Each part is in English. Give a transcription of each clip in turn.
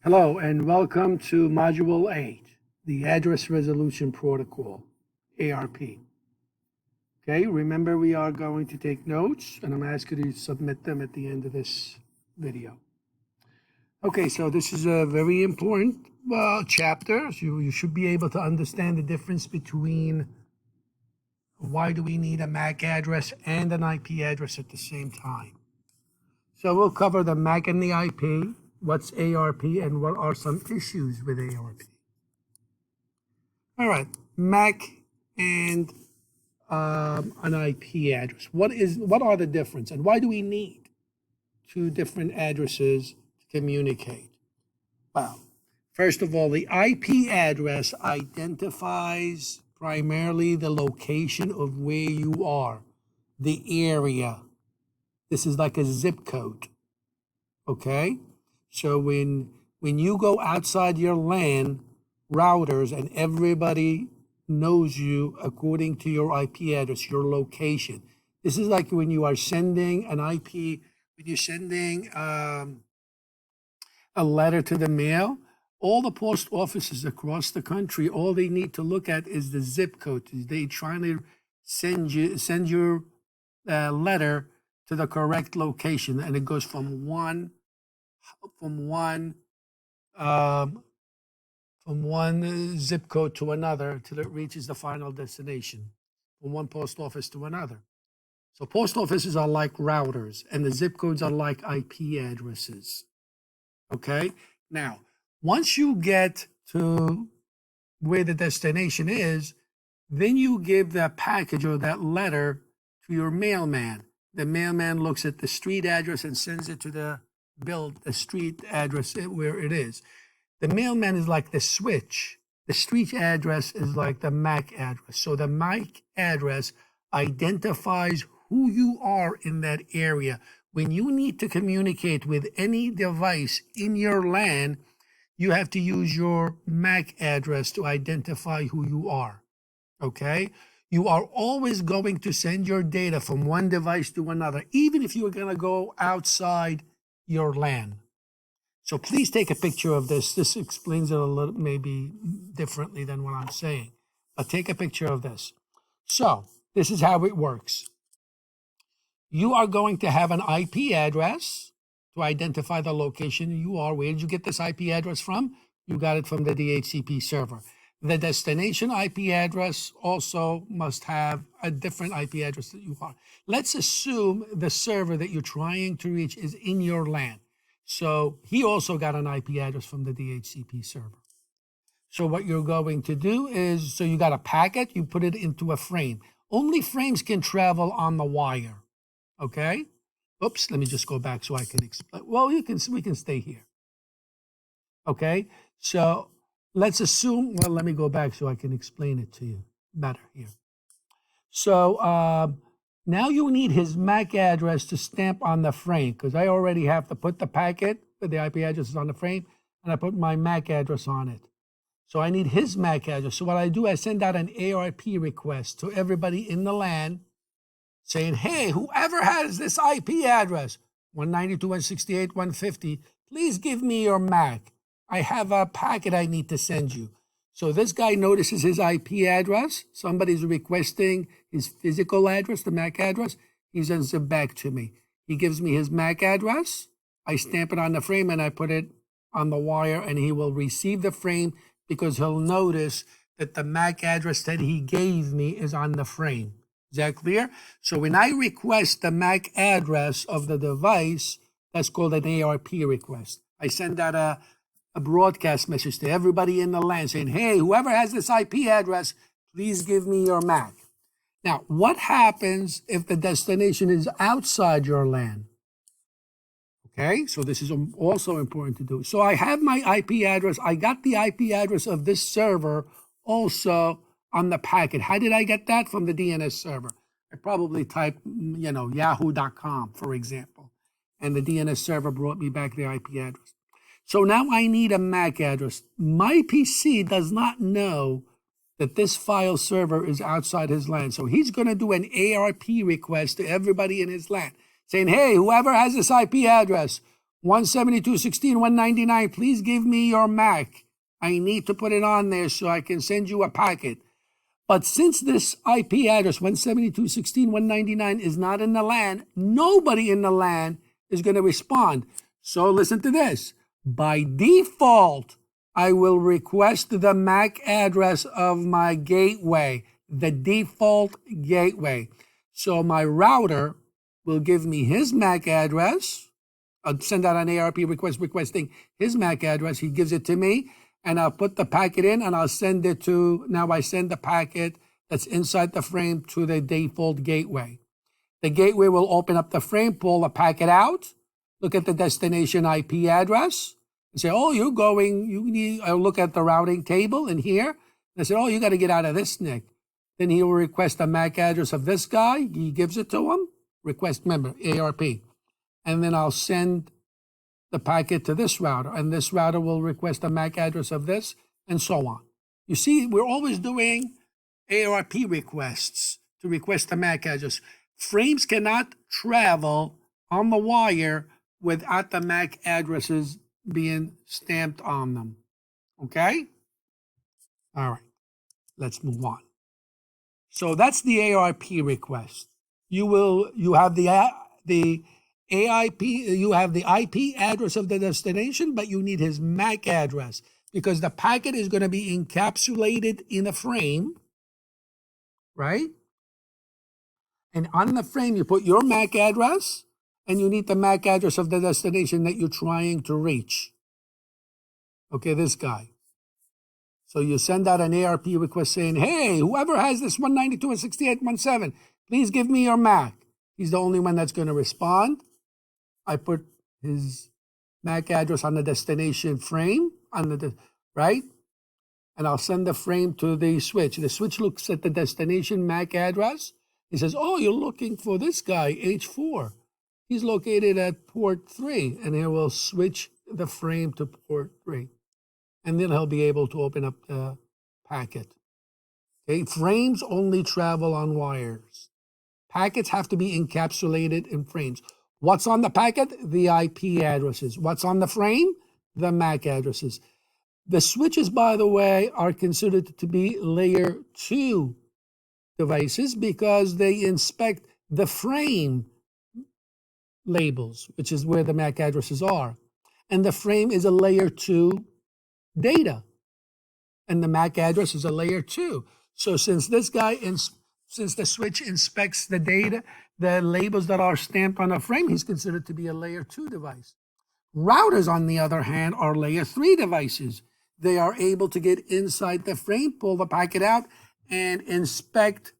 Hello and welcome to Module 8, the Address Resolution Protocol, ARP. Okay, remember we are going to take notes and I'm asking you to submit them at the end of this video. Okay, so this is a very important chapter. So you should be able to understand the difference between why do we need a MAC address and an IP address at the same time. So we'll cover the MAC and the IP, what's ARP, and what are some issues with ARP. All right, MAC and an IP address. What are the difference, and why do we need two different addresses to communicate? Well, first of all, the IP address identifies primarily the location of where you are, the area. This is like a zip code, okay? So when you go outside your LAN routers and everybody knows you according to your IP address, your location. This is like when you are sending an IP, when you're sending a letter to the mail, all the post offices across the country, all they need to look at is the zip code. They trying to send your letter to the correct location, and it goes from one zip code to another till it reaches the final destination, from one post office to another. So post offices are like routers, and the zip codes are like IP addresses. Okay? Now, once you get to where the destination is, then you give that package or that letter to your mailman. The mailman looks at the street address and sends it to the street address where it is. The mailman is like the switch. The street address is like the MAC address. So the MAC address identifies who you are in that area. When you need to communicate with any device in your LAN, you have to use your MAC address to identify who you are, okay? You are always going to send your data from one device to another, even if you are going to go outside your LAN. So please take a picture of this. This explains it a little, maybe differently than what I'm saying, but take a picture of this. So this is how it works. You are going to have an IP address to identify the location you are. Where did you get this IP address from? You got it from the DHCP server. The destination IP address also must have a different IP address that you are. Let's assume the server that you're trying to reach is in your LAN. So he also got an IP address from the DHCP server. So what you're going to do is, so you got a packet, you put it into a frame. Only frames can travel on the wire, okay? Oops, let me just go back so I can explain. Well, we can stay here, okay? So let's assume, well, let me go back so I can explain it to you better here. So now you need his MAC address to stamp on the frame, because I already have to put the packet with the IP addresses on the frame, and I put my MAC address on it. So I need his MAC address. So what I do, I send out an ARP request to everybody in the LAN saying, hey, whoever has this IP address, 192.168.150, please give me your MAC. I have a packet I need to send you. So this guy notices his IP address. Somebody's requesting his physical address, the MAC address. He sends it back to me. He gives me his MAC address. I stamp it on the frame and I put it on the wire, and he will receive the frame because he'll notice that the MAC address that he gave me is on the frame. Is that clear? So when I request the MAC address of the device, that's called an ARP request. I send out a broadcast message to everybody in the LAN saying, hey, whoever has this IP address, please give me your MAC. Now, what happens if the destination is outside your LAN? Okay, so this is also important to do. So I have my IP address. I got the IP address of this server also on the packet. How did I get that? From the DNS server. I probably typed, yahoo.com, for example, and the DNS server brought me back the IP address. So now I need a MAC address. My PC does not know that this file server is outside his LAN. So he's going to do an ARP request to everybody in his LAN saying, hey, whoever has this IP address, 172.16.199, please give me your MAC. I need to put it on there so I can send you a packet. But since this IP address, 172.16.199, is not in the LAN, nobody in the LAN is going to respond. So listen to this. By default, I will request the MAC address of my gateway, the default gateway. So my router will give me his MAC address. I'll send out an ARP request requesting his MAC address. He gives it to me, and I'll put the packet in, and I'll send it to, now I send the packet that's inside the frame to the default gateway. The gateway will open up the frame, pull the packet out, look at the destination IP address, and say, oh, you need, I'll look at the routing table in here. And I said, oh, you got to get out of this NIC. Then he will request the MAC address of this guy. He gives it to him. Request member, ARP. And then I'll send the packet to this router, and this router will request the MAC address of this, and so on. You see, we're always doing ARP requests to request the MAC address. Frames cannot travel on the wire without the MAC addresses being stamped on them. Okay? All right, let's move on. So that's the ARP request. You have the AIP, you have the IP address of the destination, but you need his MAC address because the packet is going to be encapsulated in a frame, right? And on the frame, you put your MAC address, and you need the MAC address of the destination that you're trying to reach. Okay, this guy. So you send out an ARP request saying, hey, whoever has this 192.168.17, please give me your MAC. He's the only one that's going to respond. I put his MAC address on the destination frame, right? And I'll send the frame to the switch. The switch looks at the destination MAC address. He says, oh, you're looking for this guy, H4. He's located at port 3, and he will switch the frame to port 3. And then he'll be able to open up the packet. Okay, frames only travel on wires. Packets have to be encapsulated in frames. What's on the packet? The IP addresses. What's on the frame? The MAC addresses. The switches, by the way, are considered to be layer 2 devices because they inspect the frame labels, which is where the MAC addresses are. And the frame is a layer 2 data. And the MAC address is a layer 2. So since this guy, since the switch inspects the data, the labels that are stamped on a frame, he's considered to be a layer 2 device. Routers, on the other hand, are layer 3 devices. They are able to get inside the frame, pull the packet out, and inspect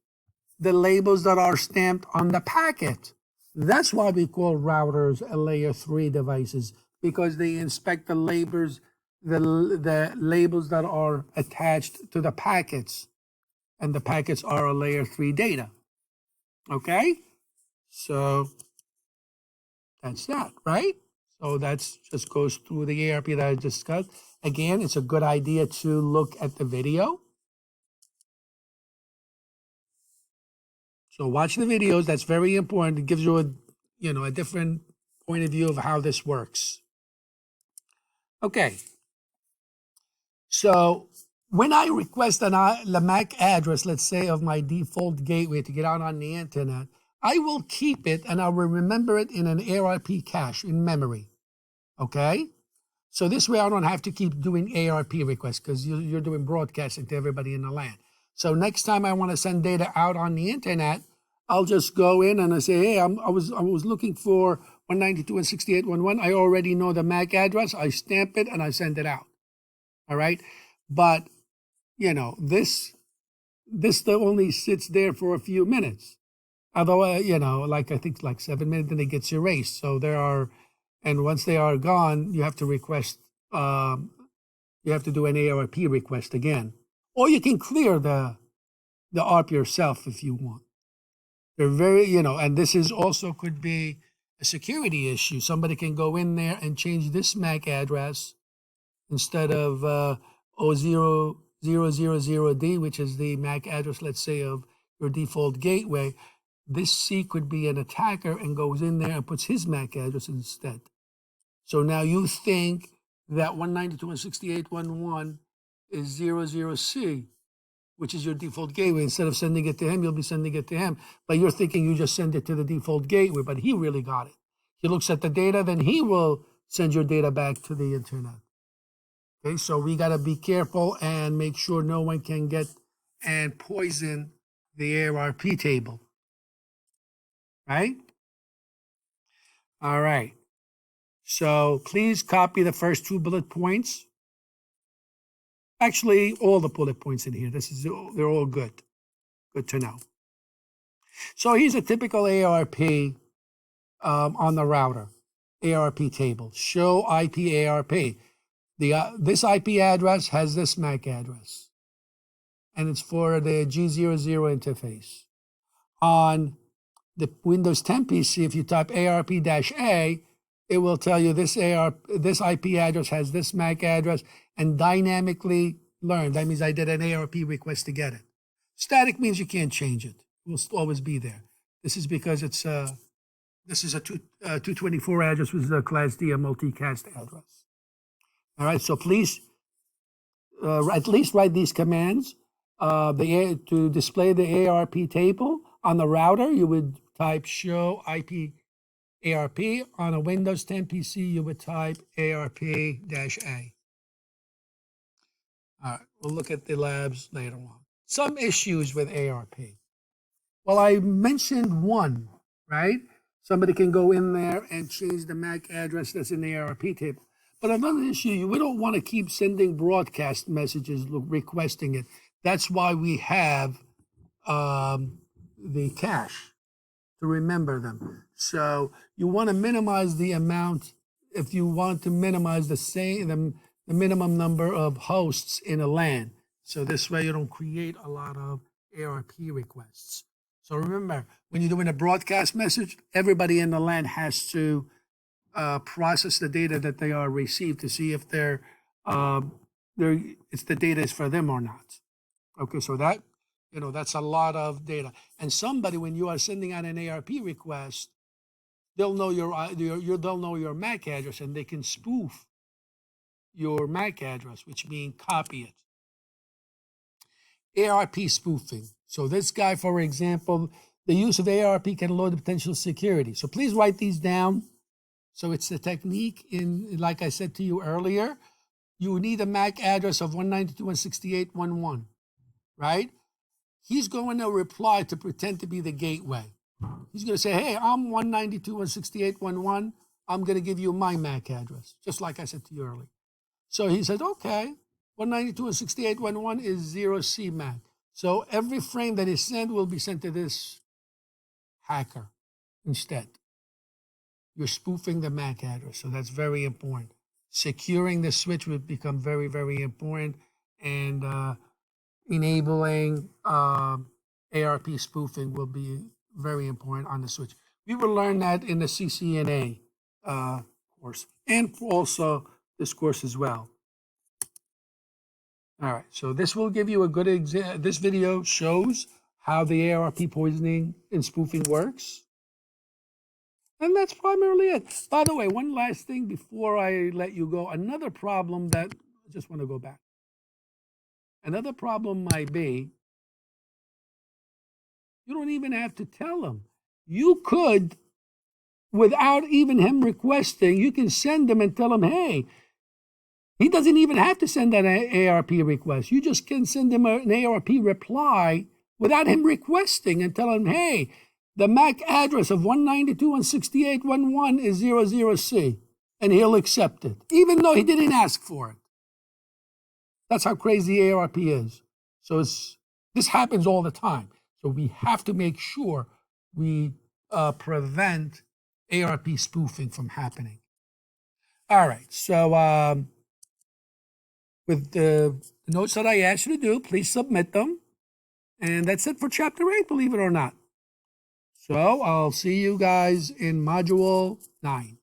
the labels that are stamped on the packet. That's why we call routers a layer 3 devices, because they inspect the labels, the labels that are attached to the packets, and the packets are a layer 3 data. Okay? So that's that, right? So that's just goes through the ARP that I discussed. Again, it's a good idea to look at the video. So watch the videos. That's very important. It gives you a different point of view of how this works. Okay. So when I request the MAC address, let's say, of my default gateway to get out on the internet, I will keep it and I will remember it in an ARP cache in memory. Okay? So this way I don't have to keep doing ARP requests because you're doing broadcasting to everybody in the LAN. So next time I want to send data out on the internet, I'll just go in and I say, hey, I was looking for 192.168.11. I already know the MAC address. I stamp it and I send it out. All right? But, this only sits there for a few minutes. Although, I think like 7 minutes, then it gets erased. So and once they are gone, you have to request, you have to do an ARP request again. Or you can clear the ARP yourself if you want. They're very, and this is also could be a security issue. Somebody can go in there and change this MAC address instead of 00000D, which is the MAC address, let's say, of your default gateway. This C could be an attacker and goes in there and puts his MAC address instead. So now you think that 192.168.1.1 is 00C, which is your default gateway. Instead of sending it to him, you'll be sending it to him. But you're thinking you just send it to the default gateway, but he really got it. He looks at the data, then he will send your data back to the internet. Okay, so we got to be careful and make sure no one can get and poison the ARP table. Right? All right. So please copy the first 2 bullet points. Actually, all the bullet points in here. They're all good. Good to know. So here's a typical ARP on the router. ARP table. Show IP ARP. This IP address has this MAC address. And it's for the G00 interface. On the Windows 10 PC, if you type ARP-A, it will tell you this IP address has this MAC address and dynamically learn. That means I did an ARP request to get it. Static means you can't change it. It will always be there. This is because this is a 224 address with a Class D, a multicast address. All right, so please at least write these commands. To display the ARP table on the router, you would type show IP ARP. On a Windows 10 PC, you would type ARP-A. All right, we'll look at the labs later on. Some issues with ARP. Well, I mentioned one, right? Somebody can go in there and change the MAC address that's in the ARP table. But another issue, we don't want to keep sending broadcast messages requesting it. That's why we have the cache to remember them. So you want to minimize the amount. If you want to minimize the minimum number of hosts in a LAN. So this way you don't create a lot of ARP requests. So remember, when you're doing a broadcast message, everybody in the LAN has to process the data that they are received to see if the data is for them or not. Okay, so that's a lot of data. And somebody, when you are sending out an ARP request, they'll know your MAC address, and they can spoof your MAC address, which means copy it. ARP spoofing. So this guy, for example, the use of ARP can load potential security. So please write these down. So it's the technique like I said to you earlier, you need a MAC address of 192.168.1.1, right? He's going to reply to pretend to be the gateway. He's going to say, hey, I'm 192.168.1.1. I'm going to give you my MAC address, just like I said to you earlier. So he said, okay, 192.168.1.1 is 0C MAC. So every frame that is sent will be sent to this hacker instead. You're spoofing the MAC address, so that's very important. Securing the switch would become very, very important, and enabling ARP spoofing will be very important on the switch. We will learn that in the CCNA course, and also this course as well. All right, so this will give you a good example. This video shows how the ARP poisoning and spoofing works. And that's primarily it. By the way, one last thing before I let you go. Another problem that, I just want to go back. Another problem might be, you don't even have to tell him. You could, without even him requesting, you can send him and tell him, hey, he doesn't even have to send an ARP request. You just can send him an ARP reply without him requesting and tell him, hey, the MAC address of 192.168.1.1 is 00C, and he'll accept it, even though he didn't ask for it. That's how crazy ARP is. So this happens all the time. So we have to make sure we prevent ARP spoofing from happening. All right, so with the notes that I asked you to do, please submit them. And that's it for Chapter 8, believe it or not. So I'll see you guys in Module 9.